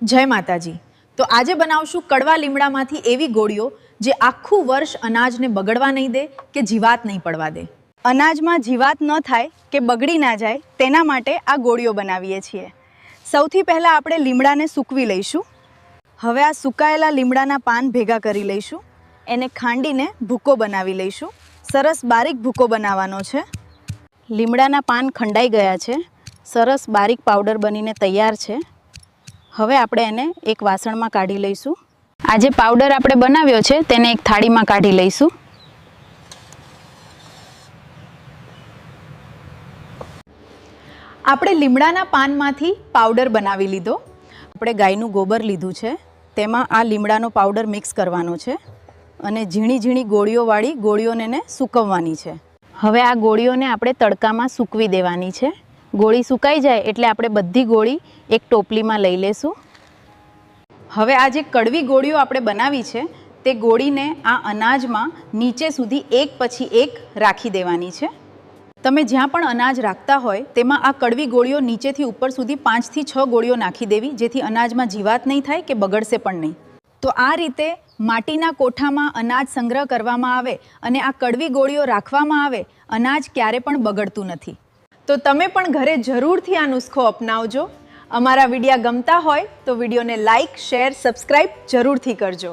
જય માતાજી। તો આજે બનાવશું કડવા લીમડામાંથી એવી ગોળીઓ જે આખું વર્ષ અનાજને બગડવા નહીં દે કે જીવાત નહીં પડવા દે। અનાજમાં જીવાત ન થાય કે બગડી ના જાય તેના માટે આ ગોળીઓ બનાવીએ છીએ। સૌથી પહેલાં આપણે લીમડાને સૂકવી લઈશું। હવે આ સુકાયેલા લીમડાના પાન ભેગા કરી લઈશું, એને ખાંડીને ભૂકો બનાવી લઈશું। સરસ બારીક ભૂકો બનાવવાનો છે। લીમડાના પાન ખંડાઈ ગયા છે, સરસ બારીક પાવડર બનીને તૈયાર છે। હવે આપણે એને એક વાસણમાં કાઢી લઈશું। આ જે પાવડર આપણે બનાવ્યો છે તેને એક થાળીમાં કાઢી લઈશું। આપણે લીમડાના પાનમાંથી પાવડર બનાવી લીધો। આપણે ગાયનું ગોબર લીધું છે, તેમાં આ લીમડાનો પાવડર મિક્સ કરવાનો છે અને ઝીણી ઝીણી ગોળીઓવાળી ગોળીઓને સૂકવવાની છે। હવે આ ગોળીઓને આપણે તડકામાં સૂકવી દેવાની છે। ગોળી સુકાઈ જાય એટલે આપણે બધી ગોળી એક ટોપલીમાં લઈ લેશું। હવે આ જે કડવી ગોળીઓ આપણે બનાવી છે તે ગોળીને આ અનાજમાં નીચે સુધી એક પછી એક રાખી દેવાની છે। તમે જ્યાં પણ અનાજ રાખતા હોય તેમાં આ કડવી ગોળીઓ નીચેથી ઉપર સુધી 5 થી 6 ગોળીઓ નાખી દેવી, જેથી અનાજમાં જીવાત નહીં થાય કે બગડશે પણ નહીં। તો આ રીતે માટીના કોઠામાં અનાજ સંગ્રહ કરવામાં આવે અને આ કડવી ગોળીઓ રાખવામાં આવે, અનાજ ક્યારે પણ બગડતું નથી। તો તમે પણ ઘરે જરૂરથી આ નુસ્ખો અપનાવજો। અમારા વિડીયો ગમતા હોય તો વિડીયોને લાઇક, શેર, સબસ્ક્રાઈબ જરૂરથી કરજો।